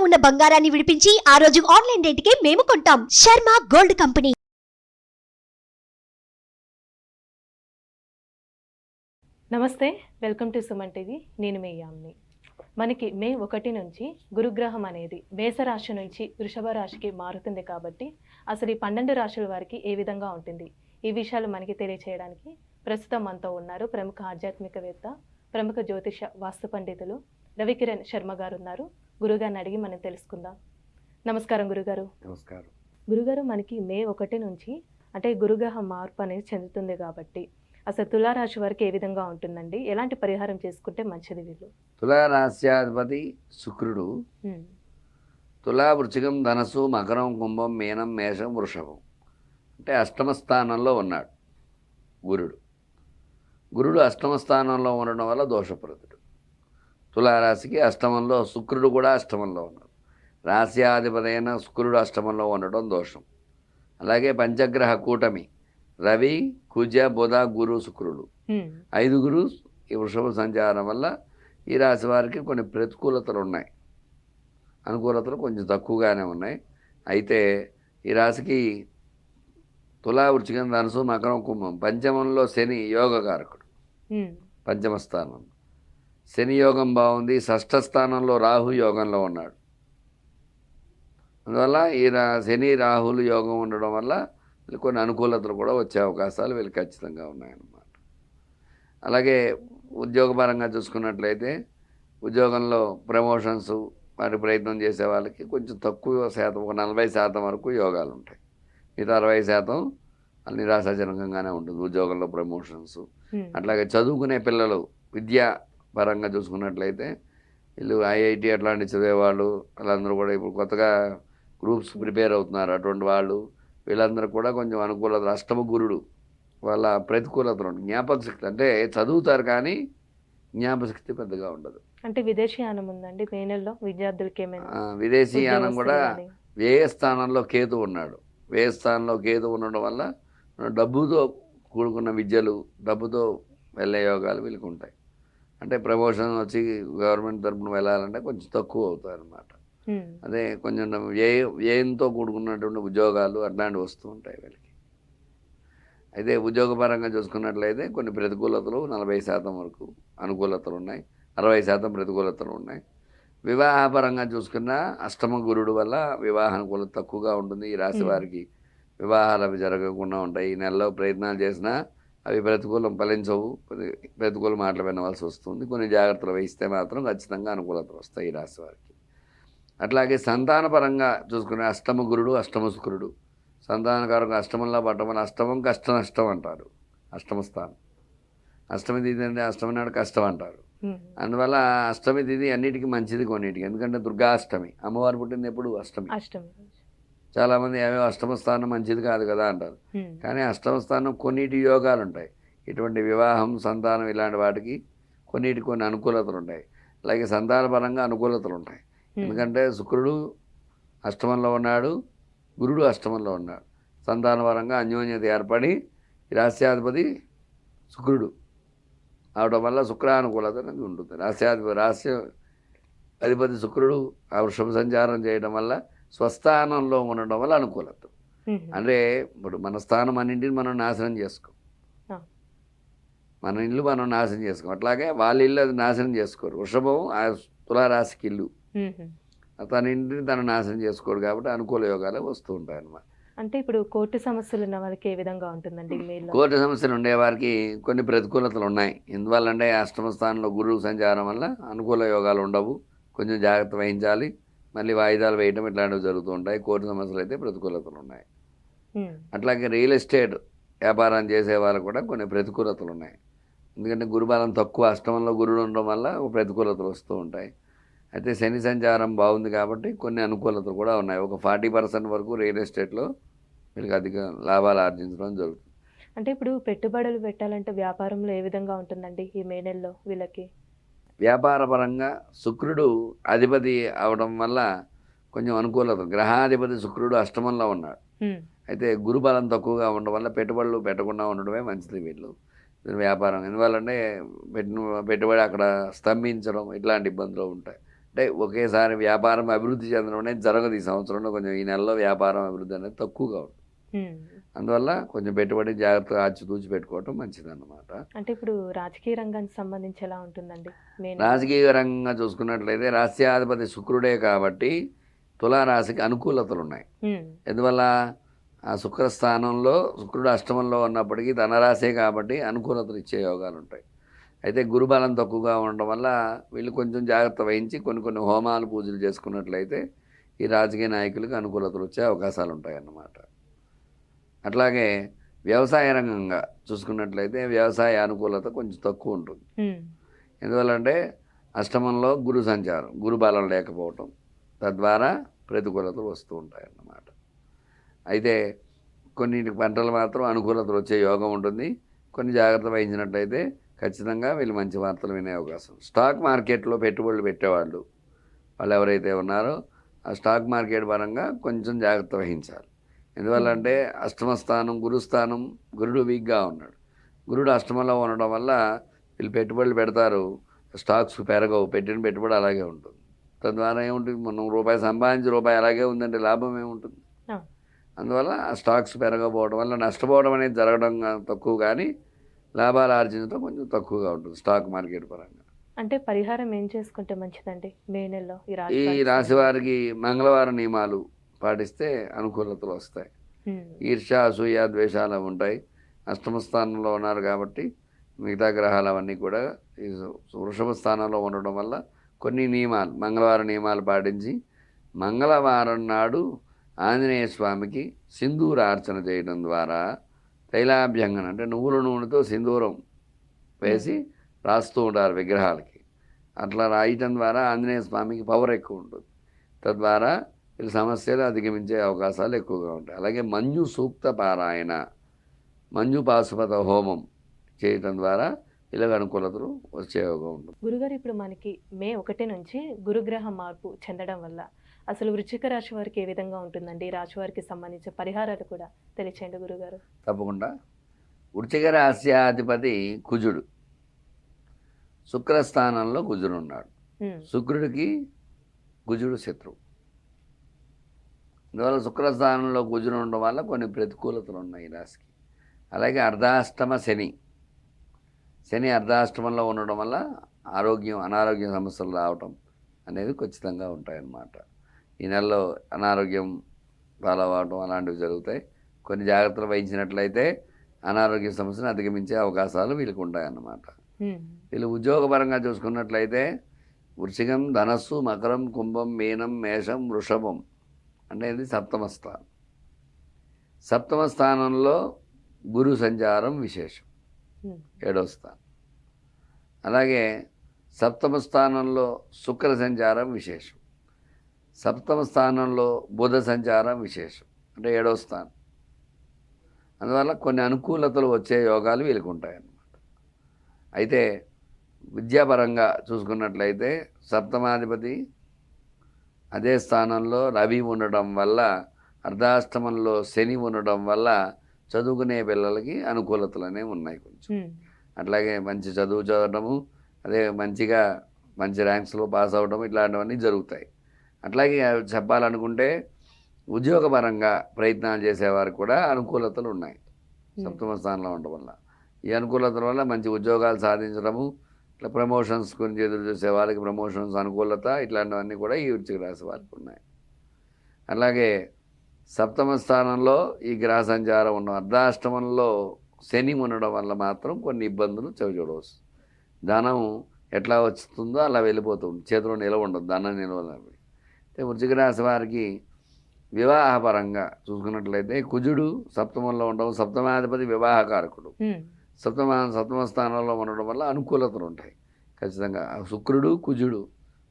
ఉన్న బంగారాన్ని విడిపించి ఆ రోజు ఆన్లైన్ రేటుకే మేము కొంటాం. Sharma gold company. నమస్తే, వెల్కమ్ టు సుమన్ టీవీ. నేను మీ యామ్ని. మనకి మే 1 నుంచి గురుగ్రహం అనేది మేషరాశి నుంచి వృషభ రాశికి మారుతుంది కాబట్టి అసలు ఈ 12 రాశుల వారికి ఏ విధంగా ఉంటుంది, ఈ విషయాలు మనకి తెలియచేయడానికి ప్రస్తుతం మనతో ఉన్నారు ప్రముఖ ఆధ్యాత్మికవేత్త, ప్రముఖ జ్యోతిష వాస్తు పండితులు రవికిరణ్ శర్మ గారు ఉన్నారు. గురుగారిని అడిగి మనం తెలుసుకుందాం. నమస్కారం గురుగారు. నమస్కారం. గురుగారు, మనకి మే 1 నుంచి అంటే గురుగ్రహం మార్పు అనేది చెందుతుంది కాబట్టి అసలు తులారాశి వారికి ఏ విధంగా ఉంటుందండి? ఎలాంటి పరిహారం చేసుకుంటే మంచిది వీళ్ళు? తులారాశ్యాధిపతి శుక్రుడు తులా, వృశ్చికం, ధనస్సు, మకరం, కుంభం, మీనం, మేషం, వృషభం అంటే అష్టమ స్థానంలో ఉన్నాడు గురుడు అష్టమ స్థానంలో ఉండడం వల్ల దోషప్రదుడు. తులారాశికి అష్టమంలో శుక్రుడు కూడా అష్టమంలో ఉన్నాడు. రాశ్యాధిపతి అయిన శుక్రుడు అష్టమంలో ఉండడం దోషం. అలాగే పంచగ్రహ కూటమి రవి, కుజ, బుధ, గురు, శుక్రుడు 5 ఈ వృషభ సంచారం వల్ల ఈ రాశి వారికి కొన్ని ప్రతికూలతలు ఉన్నాయి, అనుకూలతలు కొంచెం తక్కువగానే ఉన్నాయి. అయితే ఈ రాశికి తులా, వృశ్చికం, ధనుసు, మకరం, కుంభం పంచమంలో శని యోగకారకుడు. పంచమ స్థానం శని యోగం బాగుంది. షష్ఠ స్థానంలో రాహు యోగంలో ఉన్నాడు. అందువల్ల ఈ శని రాహులు యోగం ఉండడం వల్ల కొన్ని అనుకూలతలు కూడా వచ్చే అవకాశాలు వీళ్ళు ఖచ్చితంగా ఉన్నాయన్నమాట. అలాగే ఉద్యోగపరంగా చూసుకున్నట్లయితే ఉద్యోగంలో ప్రమోషన్స్ వాటి ప్రయత్నం చేసే వాళ్ళకి కొంచెం తక్కువ శాతం, ఒక 40% వరకు యోగాలు ఉంటాయి. మిగతా 60% నిరాశాజనకంగానే ఉంటుంది ఉద్యోగంలో ప్రమోషన్స్. అట్లాగే చదువుకునే పిల్లలు విద్యా పరంగా చూసుకున్నట్లయితే వీళ్ళు IIT అట్లాంటి చదివేవాళ్ళు వాళ్ళందరూ కూడా ఇప్పుడు కొత్తగా గ్రూప్స్ ప్రిపేర్ అవుతున్నారు. అటువంటి వాళ్ళు వీళ్ళందరూ కూడా కొంచెం అనుకూలత. అష్టమ గురుడు వాళ్ళ ప్రతికూలతలు ఉంటుంది. జ్ఞాపక శక్తి అంటే చదువుతారు కానీ జ్ఞాపశక్తి పెద్దగా ఉండదు. అంటే విదేశీయానం ఉందండి మే నెలలో విద్యార్థులకి ఏమైనా? విదేశీయానం కూడా వ్యయ స్థానంలో కేతు ఉన్నాడు. వ్యయ స్థానంలో కేతు ఉండడం వల్ల డబ్బుతో కూడుకున్న విద్యలు, డబ్బుతో వెళ్ళే యోగాలు వీళ్ళకి ఉంటాయి. అంటే ప్రమోషన్ వచ్చి గవర్నమెంట్ తరపున వెళ్ళాలంటే కొంచెం తక్కువ అవుతాయి అన్నమాట. అదే కొంచెం వ్యయంతో కూడుకున్నటువంటి ఉద్యోగాలు అట్లాంటివి వస్తూ ఉంటాయి వీళ్ళకి. అయితే ఉద్యోగపరంగా చూసుకున్నట్లయితే కొన్ని ప్రతికూలతలు 40% వరకు అనుకూలతలు ఉన్నాయి, 60% ప్రతికూలతలు ఉన్నాయి. వివాహపరంగా చూసుకున్న అష్టమ గురుడు వల్ల వివాహ అనుకూలత తక్కువగా ఉంటుంది. ఈ రాశి వారికి వివాహాలు అవి జరగకుండా ఉంటాయి. ఈ నెలలో ప్రయత్నాలు చేసినా అవి ప్రతికూలం ఫలించవు, ప్రతికూల మాటలు వినవలసి వస్తుంది. కొన్ని జాగ్రత్తలు వహిస్తే మాత్రం ఖచ్చితంగా అనుకూలతలు వస్తాయి ఈ రాశి వారికి. అట్లాగే సంతానపరంగా చూసుకునే అష్టమ గురుడు, అష్టమ శుక్రుడు సంతానకారంగా అష్టమంలో పట్టడం. అష్టమం కష్ట నష్టం అంటారు. అష్టమ స్థానం అష్టమి తిథి అంటే అష్టమి నాడు కష్టం అంటారు. అందువల్ల అష్టమి తిథి అన్నిటికీ మంచిది కొన్నిటికి. ఎందుకంటే దుర్గాష్టమి, అమ్మవారు పుట్టింది ఎప్పుడు అష్టమి. చాలామంది ఏమో అష్టమ స్థానం మంచిది కాదు కదా అంటారు. కానీ అష్టమ స్థానం కొన్నిటి యోగాలు ఉంటాయి. ఇటువంటి వివాహం, సంతానం ఇలాంటి వాటికి కొన్ని అనుకూలతలు ఉంటాయి. అలాగే సంతానపరంగా అనుకూలతలు ఉంటాయి. ఎందుకంటే శుక్రుడు అష్టమంలో ఉన్నాడు, గురుడు అష్టమంలో ఉన్నాడు. సంతానపరంగా అన్యోన్యత ఏర్పడి రాశ్యాధిపతి శుక్రుడు అవడం వల్ల శుక్రానుకూలత అనేది ఉంటుంది. రాశ్య అధిపతి శుక్రుడు ఆ వృషభ సంచారం చేయడం వల్ల స్వస్థానంలో ఉండడం వల్ల అనుకూలత. అంటే ఇప్పుడు మన స్థానం అన్నింటిని మనం నాశనం చేసుకోం, మన ఇల్లు మనం నాశనం చేసుకోం. అట్లాగే వాళ్ళ ఇల్లు అది నాశనం చేసుకోరు. వృషభం ఆ తులారాశికి ఇల్లు, తన ఇంటిని తను నాశనం చేసుకోడు కాబట్టి అనుకూల యోగాలు వస్తూ ఉంటాయి అన్నమాట. అంటే ఇప్పుడు కోర్టు సమస్యలు ఉన్న వాళ్ళకి ఏ విధంగా ఉంటుందండి? కోర్టు సమస్యలు ఉండేవారికి కొన్ని ప్రతికూలతలు ఉన్నాయి. ఎందువల్లంటే అష్టమ స్థానంలో గురువు సంచారం వల్ల అనుకూల యోగాలు ఉండవు, కొంచెం జాగ్రత్త వహించాలి. మళ్ళీ వాయిదాలు వేయడం ఇట్లాంటివి జరుగుతూ ఉంటాయి. కోర్టు సమస్యలు అయితే ప్రతికూలతలు ఉన్నాయి. అట్లాగే రియల్ ఎస్టేట్ వ్యాపారం చేసే వాళ్ళకు కూడా కొన్ని ప్రతికూలతలు ఉన్నాయి. ఎందుకంటే గురుబలం తక్కువ, అష్టమంలో గురుడు ఉండడం వల్ల ప్రతికూలతలు వస్తూ ఉంటాయి. అయితే శని సంచారం బాగుంది కాబట్టి కొన్ని అనుకూలతలు కూడా ఉన్నాయి. ఒక 40% వరకు రియల్ ఎస్టేట్లో వీళ్ళకి అధిక లాభాలు ఆర్జించడం జరుగుతుంది. అంటే ఇప్పుడు పెట్టుబడులు పెట్టాలంటే వ్యాపారంలో ఏ విధంగా ఉంటుందండి ఈ మే నెలలో వీళ్ళకి? వ్యాపారపరంగా శుక్రుడు అధిపతి అవడం వల్ల కొంచెం అనుకూలత. గ్రహాధిపతి శుక్రుడు అష్టమంలో ఉన్నాడు. అయితే గురుబలం తక్కువగా ఉండడం వల్ల పెట్టుబడులు పెట్టకుండా ఉండడమే మంచిది వీళ్ళు వ్యాపారం. ఎందువల్లంటే పెట్టుబడి అక్కడ స్తంభించడం ఇట్లాంటి ఇబ్బందులు ఉంటాయి. అంటే ఒకేసారి వ్యాపారం అభివృద్ధి చెందడం అనేది జరగదు. ఈ సంవత్సరంలో కొంచెం ఈ నెలలో వ్యాపారం అభివృద్ధి అనేది తక్కువగా ఉంటుంది. అందువల్ల కొంచెం పెట్టుబడి జాగ్రత్తగా ఆచితూచి పెట్టుకోవటం మంచిదన్నమాట. అంటే ఇప్పుడు రాజకీయ రంగానికి సంబంధించి ఎలా ఉంటుందండి? రాజకీయ రంగంగా చూసుకున్నట్లయితే రాస్యాధిపతి శుక్రుడే కాబట్టి తులారాశికి అనుకూలతలు ఉన్నాయి. ఎందువల్ల ఆ శుక్రస్థానంలో శుక్రుడు అష్టమంలో ఉన్నప్పటికీ ధనరాశే కాబట్టి అనుకూలతలు ఇచ్చే యోగాలు ఉంటాయి. అయితే గురుబలం తక్కువగా ఉండడం వల్ల వీళ్ళు కొంచెం జాగ్రత్త వహించి కొన్ని హోమాలు పూజలు చేసుకున్నట్లయితే ఈ రాజకీయ నాయకులకు అనుకూలతలు వచ్చే అవకాశాలు ఉంటాయన్నమాట. అట్లాగే వ్యవసాయ రంగంగా చూసుకున్నట్లయితే వ్యవసాయ అనుకూలత కొంచెం తక్కువ ఉంటుంది. ఎందువల్లంటే అష్టమంలో గురు సంచారం, గురుబలం లేకపోవటం, తద్వారా ప్రతికూలతలు వస్తూ ఉంటాయన్నమాట. అయితే కొన్నింటి పంటలు మాత్రం అనుకూలతలు వచ్చే యోగం ఉంటుంది. కొన్ని జాగ్రత్త వహించినట్లయితే ఖచ్చితంగా వీళ్ళు మంచి వార్తలు వినే అవకాశం. స్టాక్ మార్కెట్లో పెట్టుబడులు పెట్టేవాళ్ళు వాళ్ళు ఎవరైతే ఉన్నారో ఆ స్టాక్ మార్కెట్ పరంగా కొంచెం జాగ్రత్త వహించాలి. ఎందువల్లంటే అష్టమ స్థానం గురుస్థానం, గురుడు వీక్గా ఉన్నాడు. గురుడు అష్టమంలో ఉండడం వల్ల వీళ్ళు పెట్టుబడులు పెడతారు, స్టాక్స్ పెరగవు, పెట్టిన పెట్టుబడి అలాగే ఉంటుంది. తద్వారా ఏముంటుంది, మనం రూపాయి సంపాదించి రూపాయి అలాగే ఉందంటే లాభం ఏముంటుంది. అందువల్ల ఆ స్టాక్స్ పెరగకపోవడం వల్ల నష్టపోవడం అనేది జరగడం తక్కువ, కానీ లాభాలు ఆర్జించడం కొంచెం తక్కువగా ఉంటుంది స్టాక్ మార్కెట్ పరంగా. అంటే పరిహారం ఏం చేసుకుంటే మంచిదండి మే నెలలో? ఈ రాశి వారికి మంగళవారం నియమాలు పాటిస్తే అనుకూలతలు వస్తాయి. ఈర్ష్య, అసూయ, ద్వేషాలు ఉంటాయి. అష్టమ స్థానంలో ఉన్నారు కాబట్టి మిగతా గ్రహాలు అవన్నీ కూడా ఈ వృషభ స్థానంలో ఉండడం వల్ల కొన్ని నియమాలు, మంగళవారం నియమాలు పాటించి మంగళవారం నాడు ఆంజనేయ స్వామికి సింధూరార్చన చేయడం ద్వారా తైలాభ్యంగన అంటే నువ్వుల నూనెతో సింధూరం వేసి రాస్తూ ఉంటారు విగ్రహాలకి. అట్లా రాయటం ద్వారా ఆంజనేయ స్వామికి పవర్ ఎక్కువ ఉంటుంది. తద్వారా వీళ్ళ సమస్యలు అధిగమించే అవకాశాలు ఎక్కువగా ఉంటాయి. అలాగే మంజు సూక్త పారాయణ, మంజు పాశుపత హోమం చేయటం ద్వారా ఇలాగ అనుకూలతలు వచ్చే యోగం ఉంటుంది. గురుగారు, ఇప్పుడు మనకి మే 1 నుంచి గురుగ్రహ మార్పు చెందడం వల్ల అసలు వృశ్చిక రాశి వారికి ఏ విధంగా ఉంటుందండి? ఈ రాశి వారికి సంబంధించిన పరిహారాలు కూడా తెలియచేయండి గురుగారు. తప్పకుండా. వృశ్చిక రాశ్యాధిపతి కుజుడు, శుక్రస్థానంలో కుజుడు ఉన్నాడు. శుక్రుడికి కుజుడు శత్రువు. అందువల్ల శుక్రస్థానంలో కుజుడు ఉండడం వల్ల కొన్ని ప్రతికూలతలు ఉన్నాయి ఈ రాశికి. అలాగే అర్ధాష్టమ శని అర్ధాష్టమంలో ఉండడం వల్ల అనారోగ్య సమస్యలు రావటం అనేది ఖచ్చితంగా ఉంటాయన్నమాట. ఈ నెలలో అనారోగ్యం పాలవటం అలాంటివి జరుగుతాయి. కొన్ని జాగ్రత్తలు వహించినట్లయితే అనారోగ్య సమస్యను అధిగమించే అవకాశాలు వీళ్ళకి ఉంటాయన్నమాట. వీళ్ళు ఉద్యోగపరంగా చూసుకున్నట్లయితే వృశ్చికం, ధనస్సు, మకరం, కుంభం, మీనం, మేషం, వృషభం అనేది సప్తమ స్థానం. సప్తమ స్థానంలో గురు సంచారం విశేషం, 7వ స్థానం. అలాగే సప్తమ స్థానంలో శుక్ర సంచారం విశేషం, సప్తమ స్థానంలో బుధ సంచారం విశేషం, అంటే 7వ స్థానం. అందువల్ల కొన్ని అనుకూలతలు వచ్చే యోగాలు వీళ్ళకి ఉంటాయన్నమాట. అయితే విద్యాపరంగా చూసుకున్నట్లయితే సప్తమాధిపతి అదే స్థానంలో రవి ఉండడం వల్ల, అర్ధాష్టమంలో శని ఉండడం వల్ల చదువుకునే పిల్లలకి అనుకూలతలు అనేవి ఉన్నాయి కొంచెం. అట్లాగే మంచి చదువు చదవడము, అదే మంచి ర్యాంక్స్లో పాస్ అవ్వడం, ఇట్లాంటివన్నీ జరుగుతాయి. అట్లాగే చెప్పాలనుకుంటే ఉద్యోగపరంగా ప్రయత్నాలు చేసేవారికి కూడా అనుకూలతలు ఉన్నాయి సప్తమ స్థానంలో ఉండడం వల్ల. ఈ అనుకూలతల వల్ల మంచి ఉద్యోగాలు సాధించడము, ఇట్లా ప్రమోషన్స్ గురించి ఎదురు చూసే వాళ్ళకి ప్రమోషన్స్ అనుకూలత, ఇట్లాంటివన్నీ కూడా ఈ వృశ్చిక రాశి వారికి ఉన్నాయి. అలాగే సప్తమ స్థానంలో ఈ గ్రహ సంచారం ఉన్న అర్ధాష్టమంలో శని ఉండడం వల్ల మాత్రం కొన్ని ఇబ్బందులు చవిచూడవచ్చు. ధనం ఎట్లా వస్తుందో అలా వెళ్ళిపోతుంది, చేతిలో నిలవ ఉండదు, ధనం నిలవదు. అయితే వృశ్చిక రాశి వారికి వివాహపరంగా చూసుకున్నట్లయితే కుజుడు సప్తమంలో ఉండడం, సప్తమాధిపతి వివాహకారకుడు, సప్తమ స్థానంలో ఉండడం వల్ల అనుకూలతలు ఉంటాయి ఖచ్చితంగా. శుక్రుడు కుజుడు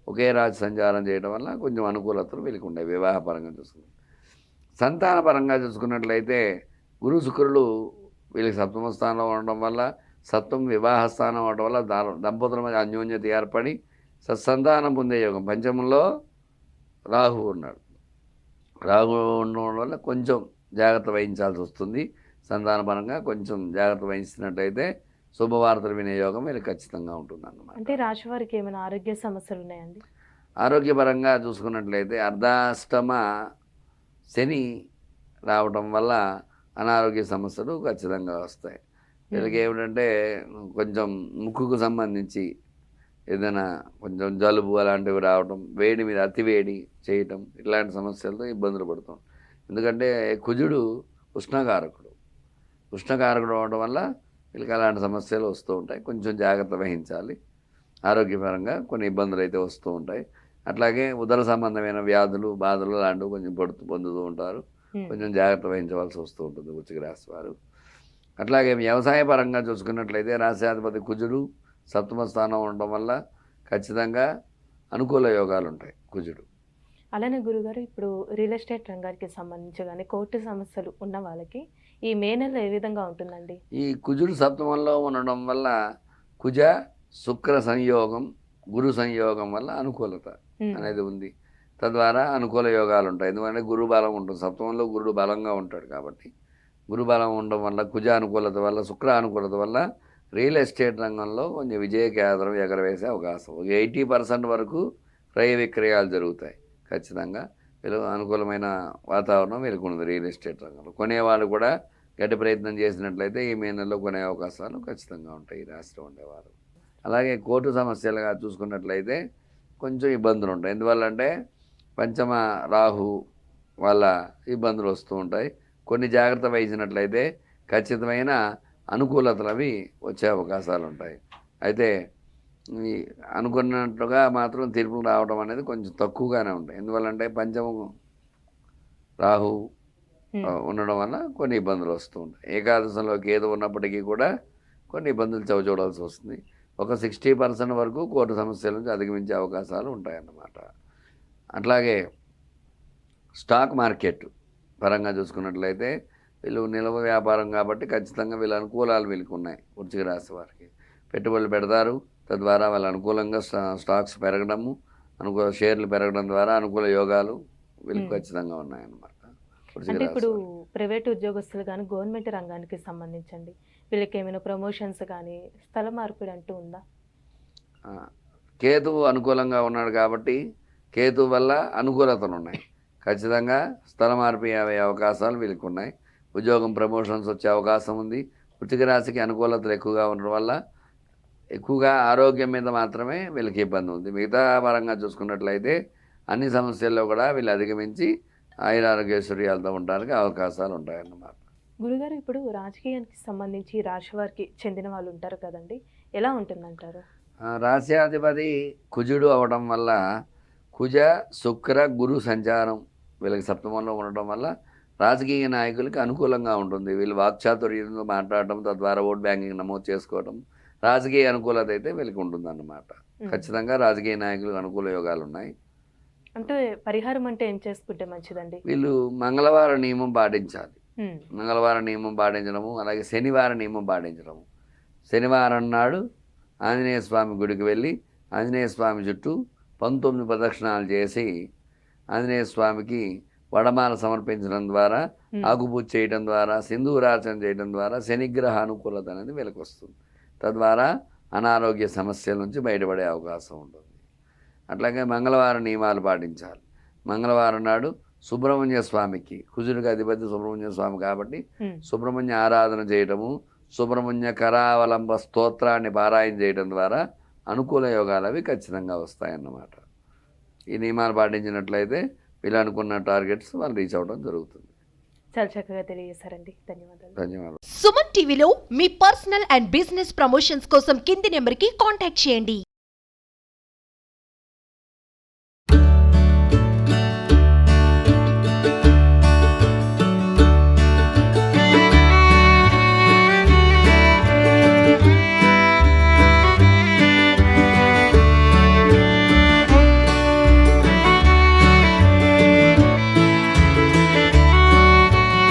ఒకే రాశి సంచారం చేయడం వల్ల కొంచెం అనుకూలతలు వీళ్ళకి ఉంటాయి వివాహపరంగా చూసుకుంటే. సంతానపరంగా చూసుకున్నట్లయితే గురు శుక్రులు వీళ్ళకి సప్తమ స్థానంలో ఉండడం వల్ల, సప్తమ వివాహ స్థానం అవడం వల్ల దంపతుల మధ్య అన్యోన్యత ఏర్పడి సత్సంతానం పొందే యోగం. పంచమంలో రాహు ఉన్నాడు. రాహు ఉండడం వల్ల కొంచెం జాగ్రత్త వహించాల్సి వస్తుంది. సంతానపరంగా కొంచెం జాగ్రత్త వహించినట్టయితే శుభవార్తలు వినే యోగం వీళ్ళకి ఖచ్చితంగా ఉంటుంది అన్నమాట. అంటే రాశి వారికి ఏమైనా ఆరోగ్య సమస్యలు ఉన్నాయండి? ఆరోగ్యపరంగా చూసుకున్నట్లయితే అర్ధాష్టమ శని రావటం వల్ల అనారోగ్య సమస్యలు ఖచ్చితంగా వస్తాయి. వీళ్ళకి ఏమిటంటే కొంచెం ముక్కుకు సంబంధించి ఏదైనా కొంచెం జలుబు అలాంటివి రావటం, వేడి మీద అతివేడి చేయటం, ఇట్లాంటి సమస్యలతో ఇబ్బందులు పడుతాం. ఎందుకంటే కుజుడు ఉష్ణకారకుడు అవడం వల్ల వీళ్ళకి అలాంటి సమస్యలు వస్తూ ఉంటాయి. కొంచెం జాగ్రత్త వహించాలి. ఆరోగ్యపరంగా కొన్ని ఇబ్బందులు అయితే వస్తూ ఉంటాయి. అట్లాగే ఉదర సంబంధమైన వ్యాధులు బాధలు లాంటివి కొంచెం పొందుతూ ఉంటారు. కొంచెం జాగ్రత్త వహించవలసి వస్తూ ఉంటుంది వృశ్చిక రాశి వారు. అట్లాగే వ్యవసాయ పరంగా చూసుకున్నట్లయితే రాశ్యాధిపతి కుజుడు సప్తమ స్థానం ఉండడం వల్ల ఖచ్చితంగా అనుకూల యోగాలు ఉంటాయి కుజుడు. అలానే గురుగారు, ఇప్పుడు రియల్ ఎస్టేట్ రంగానికి సంబంధించి కానీ కోర్టు సమస్యలు ఉన్న వాళ్ళకి ఈ మే నెల ఏ విధంగా ఉంటుందండి? ఈ కుజుడు సప్తమంలో ఉండడం వల్ల కుజ శుక్ర సంయోగం, గురు సంయోగం వల్ల అనుకూలత అనేది ఉంది. తద్వారా అనుకూల యోగాలు ఉంటాయి. ఎందుకంటే గురు బలం ఉంటుంది, సప్తమంలో గురుడు బలంగా ఉంటాడు కాబట్టి గురు బలం ఉండడం వల్ల కుజ అనుకూలత వల్ల శుక్ర అనుకూలత వల్ల రియల్ ఎస్టేట్ రంగంలో కొంచెం విజయ కేంద్రం ఎగరవేసే అవకాశం. 80% వరకు క్రయ విక్రయాలు జరుగుతాయి. ఖచ్చితంగా వీళ్ళు అనుకూలమైన వాతావరణం వీళ్ళకు ఉంది రియల్ ఎస్టేట్ రంగంలో. కొనేవాళ్ళు కూడా గట్టి ప్రయత్నం చేసినట్లయితే ఈ మే నెలలో కొనే అవకాశాలు ఖచ్చితంగా ఉంటాయి ఈ రాశిలో ఉండేవారు. అలాగే కోర్టు సమస్యలుగా చూసుకున్నట్లయితే కొంచెం ఇబ్బందులు ఉంటాయి. ఎందువల్లంటే పంచమ రాహు వల్ల ఇబ్బందులు వస్తూ ఉంటాయి. కొన్ని జాగ్రత్త వహించినట్లయితే ఖచ్చితమైన అనుకూలతలు అవి వచ్చే అవకాశాలు ఉంటాయి. అయితే ఈ అనుకున్నట్టుగా మాత్రం తీర్పులు రావడం అనేది కొంచెం తక్కువగానే ఉంటాయి. ఎందువల్లంటే పంచమ రాహు ఉండడం వల్ల కొన్ని ఇబ్బందులు వస్తూ ఉంటాయి. ఏకాదశంలో కేతు ఉన్నప్పటికీ కూడా కొన్ని ఇబ్బందులు చవిచూడాల్సి వస్తుంది. ఒక 60% వరకు కోర్టు సమస్యల నుంచి అధిగమించే అవకాశాలు ఉంటాయన్నమాట. అట్లాగే స్టాక్ మార్కెట్ పరంగా చూసుకున్నట్లయితే వీళ్ళు నిల్వ వ్యాపారం కాబట్టి ఖచ్చితంగా వీళ్ళ అనుకూలాలు వీళ్ళకి ఉన్నాయి. వృశ్చిక రాశి వారికి పెట్టుబడులు పెడతారు. తద్వారా వాళ్ళ అనుకూలంగా స్టాక్స్ పెరగడము, షేర్లు పెరగడం ద్వారా అనుకూల యోగాలు వీళ్ళకి ఖచ్చితంగా ఉన్నాయన్నమాట. అంటే ఇప్పుడు ప్రైవేట్ ఉద్యోగస్తులు కానీ గవర్నమెంట్ రంగానికి సంబంధించండి వీళ్ళకి ఏమైనా ప్రమోషన్స్ కానీ స్థల మార్పిడి అంటూ ఉందా? కేతువు అనుకూలంగా ఉన్నాడు కాబట్టి కేతు వల్ల అనుకూలతలు ఉన్నాయి. ఖచ్చితంగా స్థల మార్పిడి అయ్యే అవకాశాలు వీళ్ళకి ఉన్నాయి. ఉద్యోగం ప్రమోషన్స్ వచ్చే అవకాశం ఉంది. వృశ్చిక రాశికి అనుకూలతలు ఎక్కువగా ఉండడం వల్ల ఎక్కువగా ఆరోగ్యం మీద మాత్రమే వీళ్ళకి ఇబ్బంది ఉంది. మిగతా పరంగా చూసుకున్నట్లయితే అన్ని సమస్యల్లో కూడా వీళ్ళు అధిగమించి ఆయురారోగ్యశ్వర్యాలతో ఉండడానికి అవకాశాలు ఉంటాయన్నమాట. గురుగారు, ఇప్పుడు రాజకీయానికి సంబంధించి రాశి వారికి చెందిన వాళ్ళు ఉంటారు కదండి, ఎలా ఉంటుందంటారు? రాశ్యాధిపతి కుజుడు అవడం వల్ల కుజ శుక్ర గురు సంచారం వీళ్ళకి సప్తమంలో ఉండడం వల్ల రాజకీయ నాయకులకి అనుకూలంగా ఉంటుంది. వీళ్ళు వాక్చాతుర్యంతో మాట్లాడటం, తద్వారా ఓట్ బ్యాంకింగ్ నమోదు చేసుకోవడం, రాజకీయ అనుకూలత అయితే వీళ్ళకి ఉంటుందన్నమాట. ఖచ్చితంగా రాజకీయ నాయకులకు అనుకూల యోగాలు ఉన్నాయి. అంటే పరిహారం అంటే ఏం చేసుకుంటే మంచిదండి? వీళ్ళు మంగళవార నియమం పాటించాలి. మంగళవారం నియమం పాటించడము, అలాగే శనివారం నియమం పాటించడము. శనివారం నాడు ఆంజనేయ స్వామి గుడికి వెళ్ళి ఆంజనేయ స్వామి చుట్టూ 19 ప్రదక్షిణాలు చేసి ఆంజనేయ స్వామికి వడమాల సమర్పించడం ద్వారా, ఆకుపూజ చేయడం ద్వారా, సింధూరార్చన చేయడం ద్వారా శనిగ్రహ అనుకూలత అనేది వీళ్ళకి వస్తుంది. తద్వారా అనారోగ్య సమస్యల నుంచి బయటపడే అవకాశం ఉంటుంది. అట్లాగే మంగళవారం నియమాలు పాటించాలి. మంగళవారం నాడు సుబ్రహ్మణ్య స్వామికి, కుజుడికి అధిపతి సుబ్రహ్మణ్య స్వామి కాబట్టి సుబ్రహ్మణ్య ఆరాధన చేయడము, సుబ్రహ్మణ్య కరావలంబ స్తోత్రాన్ని పారాయణ చేయడం ద్వారా అనుకూల యోగాలు అవి ఖచ్చితంగా వస్తాయన్నమాట. ఈ నియమాలు పాటించినట్లయితే వీళ్ళు అనుకున్న టార్గెట్స్ వాళ్ళు రీచ్ అవ్వడం జరుగుతుంది. చాలా చక్కగా తెలియజేశారండి. ధన్యవాదాలు. ధన్యవాదాలు. సుమన్ టీవీలో మీ పర్సనల్ అండ్ బిజినెస్ ప్రమోషన్స్ కోసం కింది నెంబర్కి కాంటాక్ట్ చేయండి.